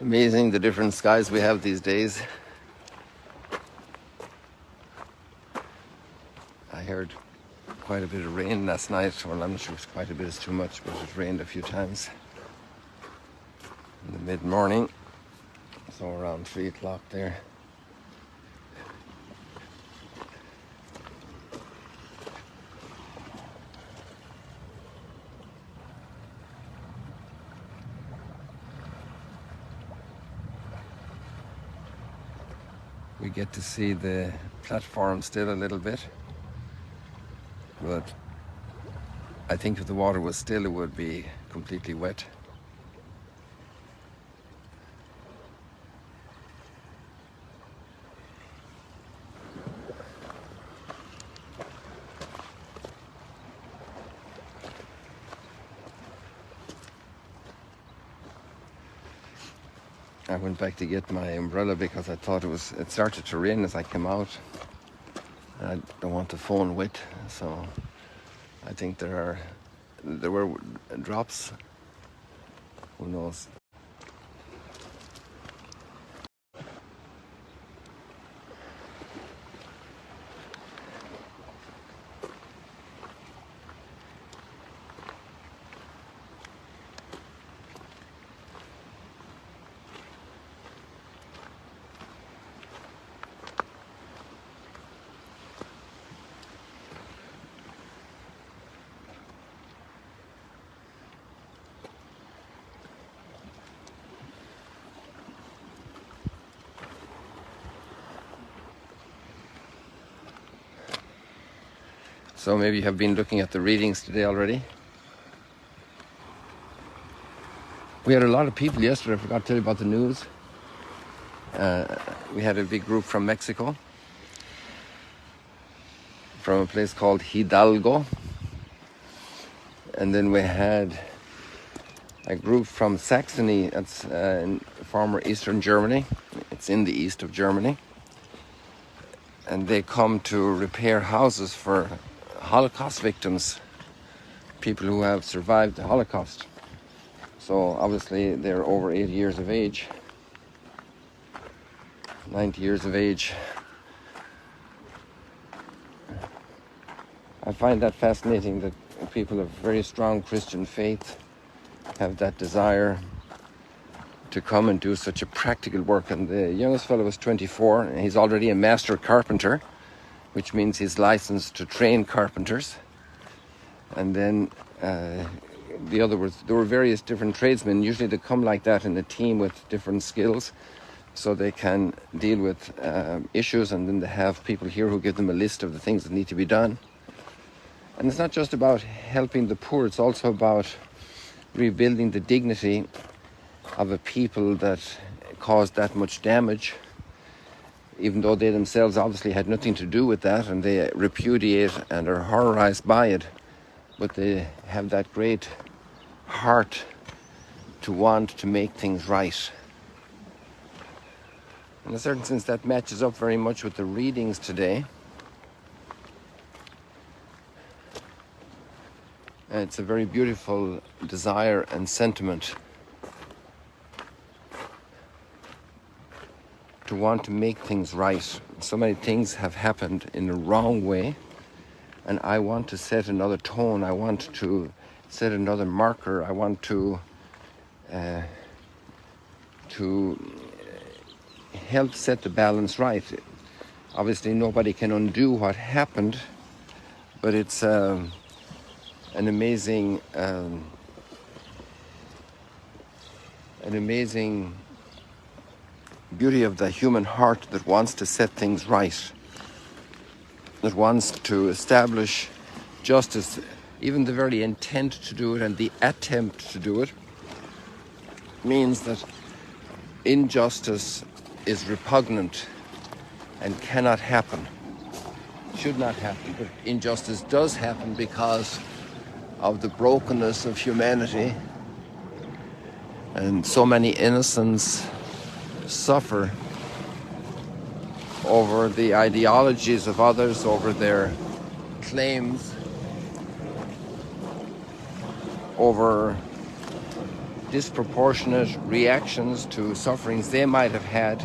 Amazing the different skies we have these days. I heard quite a bit of rain last night. Well, I'm not sure if quite a bit is too much, but it rained a few times in the mid-morning, so around 3 o'clock there. We get to see the platform still a little bit, but I think if the water was still, it would be completely wet. I went back to get my umbrella because I thought it started to rain as I came out. I don't want the phone wet, so I think there were drops. Who knows? So maybe you have been looking at the readings today already. We had a lot of people yesterday. I forgot to tell you about the news. We had a big group from Mexico, from a place called Hidalgo. And then we had a group from Saxony, that's in former Eastern Germany. It's in the east of Germany. And they come to repair houses for Holocaust victims, people who have survived the Holocaust. So obviously they're over 80 years of age, 90 years of age. I find that fascinating that people of very strong Christian faith have that desire to come and do such a practical work. And the youngest fellow was 24, and he's already a master carpenter, which means he's licensed to train carpenters. And then there were various different tradesmen. Usually they come like that in a team with different skills, so they can deal with issues, and then they have people here who give them a list of the things that need to be done. And it's not just about helping the poor, it's also about rebuilding the dignity of a people that caused that much damage, even though they themselves obviously had nothing to do with that, and they repudiate and are horrorized by it, but they have that great heart to want to make things right. In a certain sense, that matches up very much with the readings today. It's a very beautiful desire and sentiment to want to make things right. So many things have happened in the wrong way, and I want to set another tone. I want to set another marker. I want to help set the balance right. Obviously, nobody can undo what happened, but it's an amazing beauty of the human heart that wants to set things right, that wants to establish justice. Even the very intent to do it and the attempt to do it means that injustice is repugnant and cannot happen, should not happen. But injustice does happen because of the brokenness of humanity, and so many innocents suffer over the ideologies of others, over their claims, over disproportionate reactions to sufferings they might have had,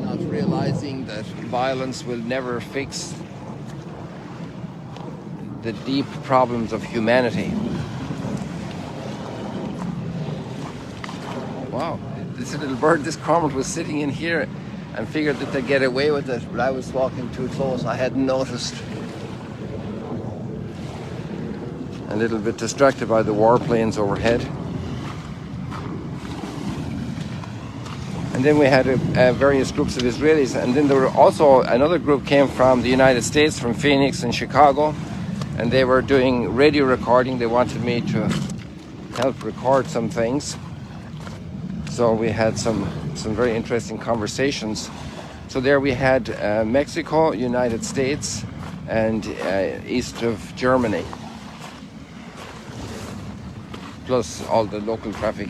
not realizing that violence will never fix the deep problems of humanity. Wow, this little bird, this cormorant, was sitting in here and figured that they'd get away with it, but I was walking too close. I hadn't noticed. A little bit distracted by the warplanes overhead. And then we had various groups of Israelis, and then there were also another group came from the United States, from Phoenix and Chicago, and they were doing radio recording. They wanted me to help record some things. So we had some very interesting conversations. So there we had Mexico, United States, and east of Germany, plus all the local traffic.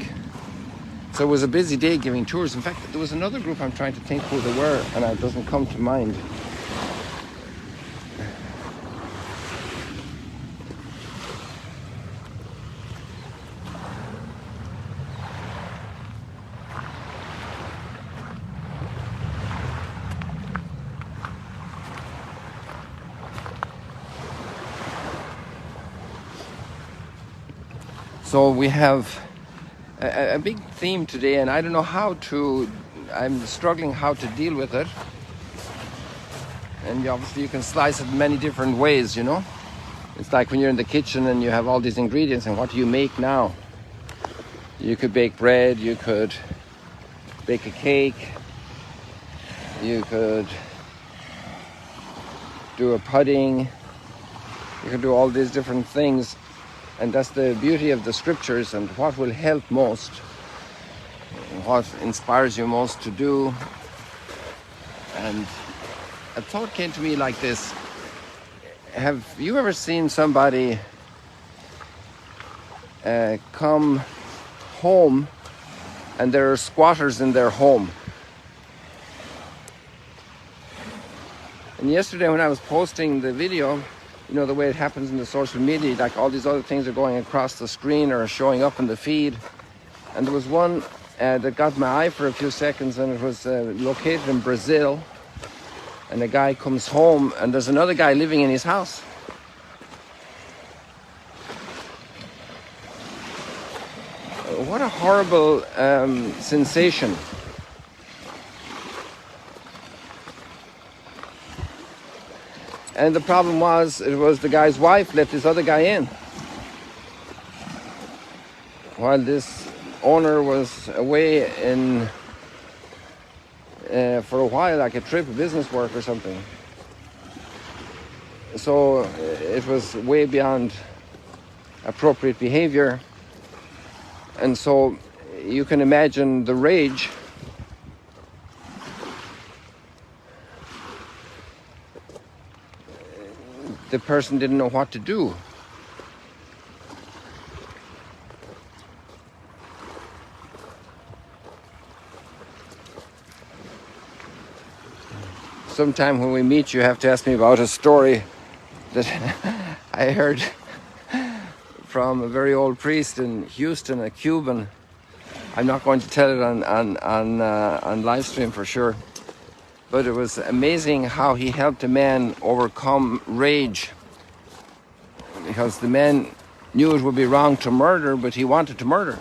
So it was a busy day giving tours. In fact, there was another group, I'm trying to think who they were, and it doesn't come to mind. So we have a big theme today, and I don't know I'm struggling how to deal with it. And obviously you can slice it in many different ways, you know. It's like when you're in the kitchen and you have all these ingredients, and what do you make now? You could bake bread, you could bake a cake, you could do a pudding, you could do all these different things. And that's the beauty of the scriptures, and what will help most, what inspires you most to do. And a thought came to me like this. Have you ever seen somebody come home and there are squatters in their home? And yesterday when I was posting the video, you know, the way it happens in the social media, like all these other things are going across the screen or showing up in the feed. And there was one that got my eye for a few seconds, and it was located in Brazil. And the guy comes home, and there's another guy living in his house. What a horrible sensation. And the problem was, it was the guy's wife let this other guy in, while this owner was away in for a while, like a trip, business work or something. So it was way beyond appropriate behavior, and so you can imagine the rage. The person didn't know what to do. Sometime when we meet, you have to ask me about a story that I heard from a very old priest in Houston, a Cuban. I'm not going to tell it on live stream for sure. But it was amazing how he helped a man overcome rage, because the man knew it would be wrong to murder, but he wanted to murder.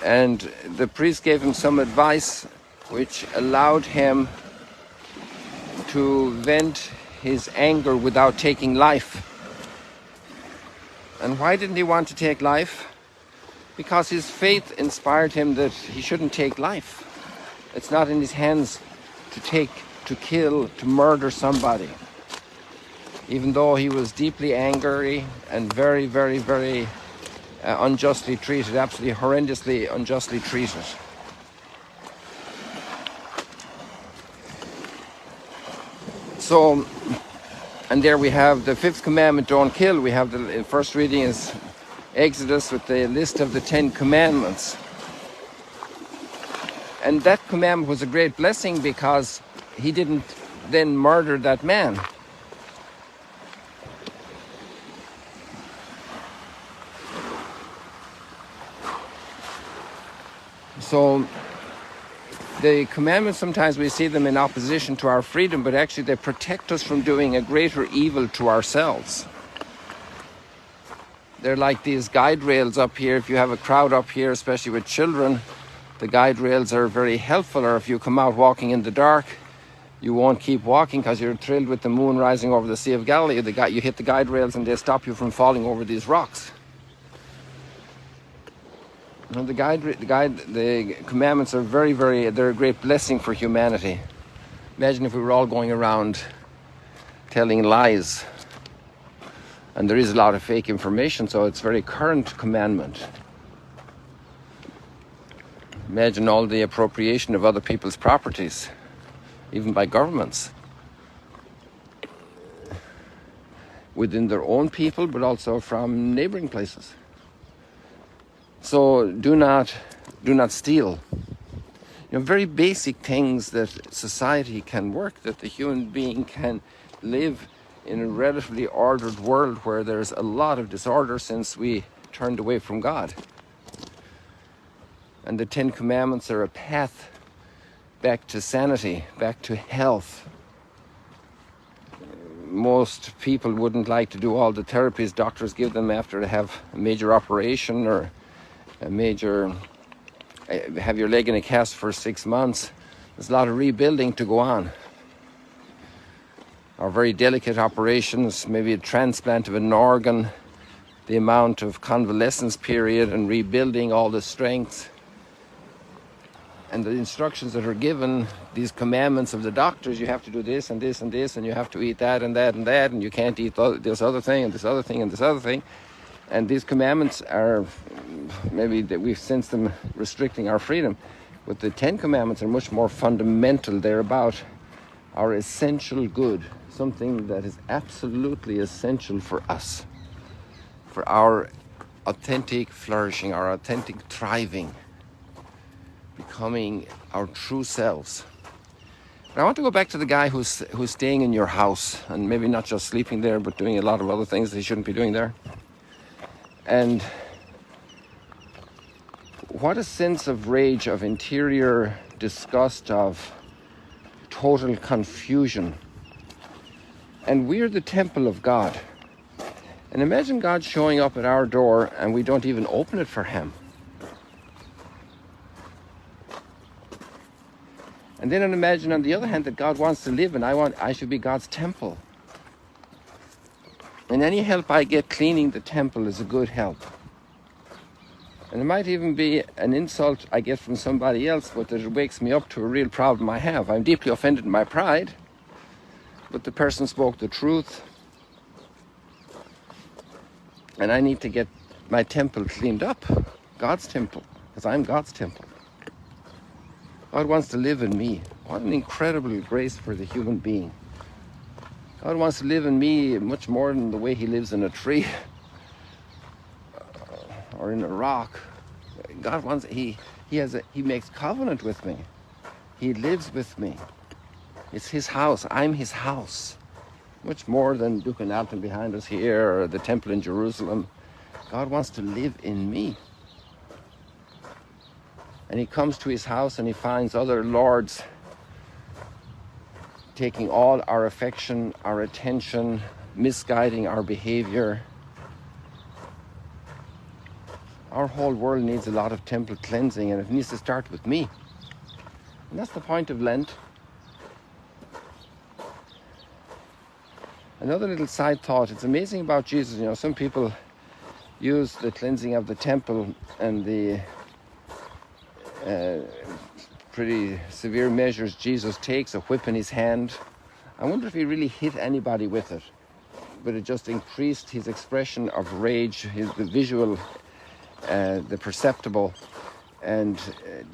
And the priest gave him some advice which allowed him to vent his anger without taking life. And why didn't he want to take life? Because his faith inspired him that he shouldn't take life. It's not in his hands to kill, to murder somebody. Even though he was deeply angry and very, very, very unjustly treated, absolutely horrendously unjustly treated. So, and there we have the fifth commandment, don't kill. We have the first reading is Exodus with the list of the 10 commandments. And that commandment was a great blessing because he didn't then murder that man. So the commandments, sometimes we see them in opposition to our freedom, but actually they protect us from doing a greater evil to ourselves. They're like these guide rails up here. If you have a crowd up here, especially with children, the guide rails are very helpful. Or if you come out walking in the dark, you won't keep walking because you're thrilled with the moon rising over the Sea of Galilee. You hit the guide rails and they stop you from falling over these rocks. And the commandments are they're a great blessing for humanity. Imagine if we were all going around telling lies. And there is a lot of fake information, so it's a very current commandment. Imagine all the appropriation of other people's properties, even by governments, within their own people, but also from neighboring places. So do not steal. Very basic things that society can work, that the human being can live in a relatively ordered world where there's a lot of disorder since we turned away from God. And the 10 Commandments are a path back to sanity, back to health. Most people wouldn't like to do all the therapies doctors give them after they have a major operation or have your leg in a cast for 6 months. There's a lot of rebuilding to go on. Or very delicate operations, maybe a transplant of an organ, the amount of convalescence period and rebuilding all the strength. And the instructions that are given, these commandments of the doctors, you have to do this and this and this, and you have to eat that and that and that, and you can't eat this other thing and this other thing and this other thing. And these commandments are, maybe that we've sensed them restricting our freedom, but the 10 Commandments are much more fundamental. They're about our essential good, something that is absolutely essential for us, for our authentic flourishing, our authentic thriving, becoming our true selves. But I want to go back to the guy who's staying in your house, and maybe not just sleeping there, but doing a lot of other things that he shouldn't be doing there. And what a sense of rage, of interior disgust, of total confusion. And we're the temple of God. And imagine God showing up at our door and we don't even open it for him. And then imagine on the other hand that God wants to live and I should be God's temple. And any help I get cleaning the temple is a good help. And it might even be an insult I get from somebody else, but that it wakes me up to a real problem I have. I'm deeply offended in my pride, but the person spoke the truth. And I need to get my temple cleaned up, God's temple, because I'm God's temple. God wants to live in me. What an incredible grace for the human being. God wants to live in me much more than the way he lives in a tree or in a rock. God wants, he makes covenant with me. He lives with me. It's his house. I'm his house. Much more than Duke and Alton behind us here or the temple in Jerusalem. God wants to live in me. And he comes to his house and he finds other lords taking all our affection, our attention, misguiding our behavior. Our whole world needs a lot of temple cleansing, and it needs to start with me. And that's the point of Lent. Another little side thought, it's amazing about Jesus, some people use the cleansing of the temple and the pretty severe measures Jesus takes, a whip in his hand. I wonder if he really hit anybody with it, but it just increased his expression of rage, the visual, the perceptible, and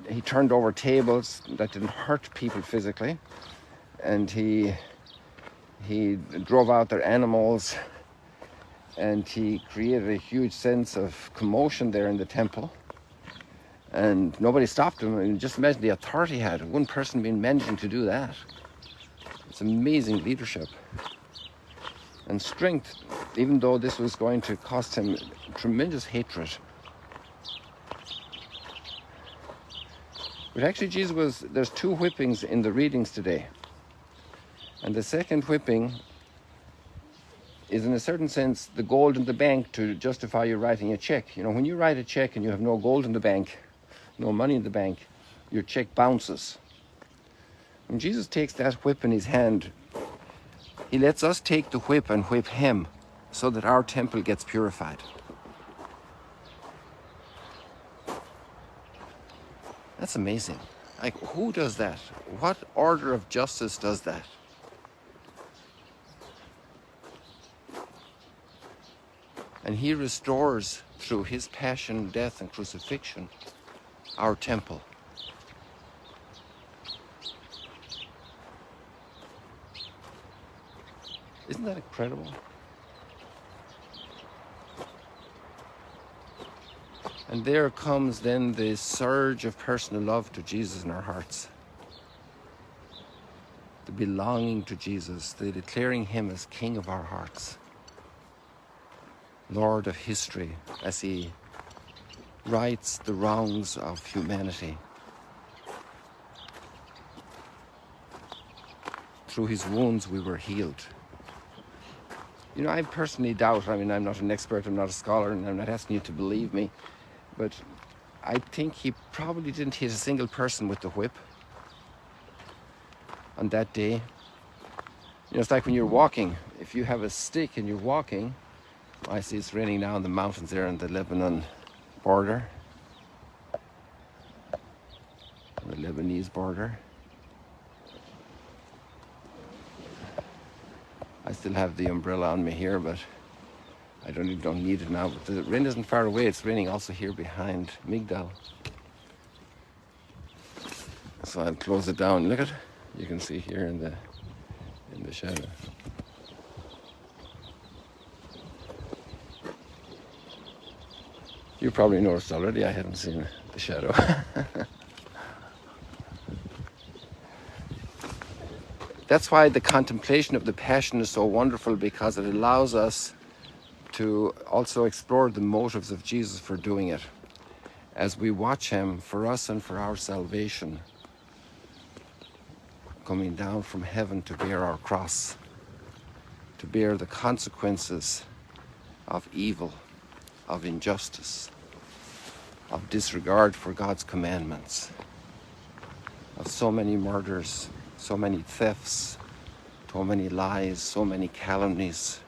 he turned over tables that didn't hurt people physically, and he drove out their animals, and he created a huge sense of commotion there in the temple. And nobody stopped him. And just imagine the authority he had. One person being managing to do that. It's amazing leadership and strength, even though this was going to cost him tremendous hatred. But actually there's two whippings in the readings today. And the second whipping is, in a certain sense, the gold in the bank to justify you writing a check. You know, when you write a check and you have no gold in the bank, no money in the bank, your check bounces. When Jesus takes that whip in his hand, he lets us take the whip and whip him so that our temple gets purified. That's amazing. Like, who does that? What order of justice does that? And he restores, through his passion, death, and crucifixion, our temple. Isn't that incredible? And there comes then the surge of personal love to Jesus in our hearts. The belonging to Jesus, the declaring him as King of our hearts. Lord of history, as he rights the wrongs of humanity. Through his wounds we were healed. You know, I personally doubt, I mean, I'm not an expert, I'm not a scholar, and I'm not asking you to believe me, but I think he probably didn't hit a single person with the whip on that day. You know, it's like when you're walking. If you have a stick and you're walking, I see it's raining now in the mountains there on the Lebanon border, on the Lebanese border. I still have the umbrella on me here, but I don't need it now. But the rain isn't far away. It's raining also here behind Magdala. So I'll close it down. Look at it. You can see here in the shadow. You probably noticed already I hadn't seen the shadow. That's why the contemplation of the Passion is so wonderful, because it allows us to also explore the motives of Jesus for doing it. As we watch him, for us and for our salvation, coming down from heaven to bear our cross, to bear the consequences of evil, of injustice, of disregard for God's commandments, of so many murders, so many thefts, so many lies, so many calumnies,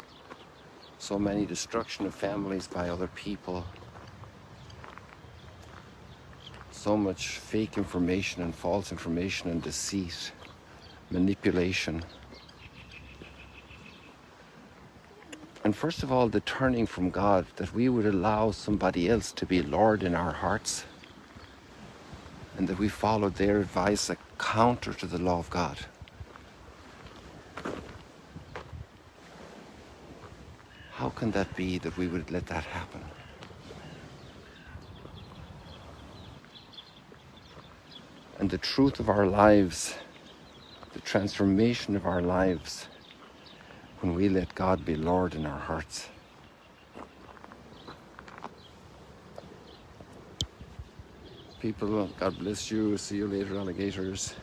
so many destruction of families by other people, so much fake information and false information and deceit, manipulation. And first of all, the turning from God, that we would allow somebody else to be Lord in our hearts, and that we followed their advice, a counter to the law of God. How can that be that we would let that happen? And the truth of our lives, the transformation of our lives, when we let God be Lord in our hearts. People, God bless you. See you later, alligators.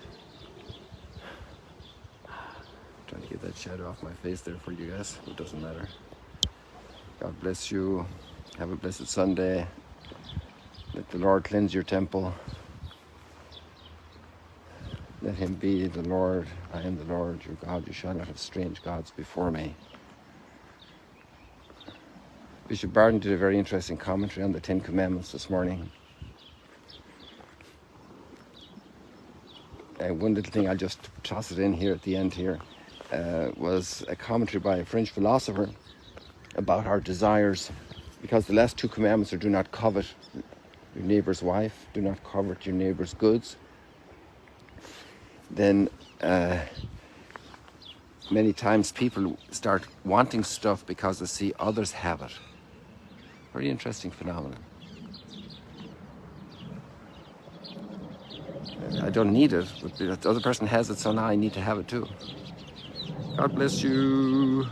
Trying to get that shadow off my face there for you guys. It doesn't matter. God bless you. Have a blessed Sunday. Let the Lord cleanse your temple. Let him be the Lord. I am the Lord your God. You shall not have strange gods before me. Bishop Barton did a very interesting commentary on the Ten Commandments this morning. One little thing, I'll just toss it in here at the end here, was a commentary by a French philosopher about our desires, because the last two commandments are: do not covet your neighbor's wife, do not covet your neighbor's goods. Then many times people start wanting stuff because they see others have it. Very interesting phenomenon. I don't need it, but the other person has it, so now I need to have it too. God bless you.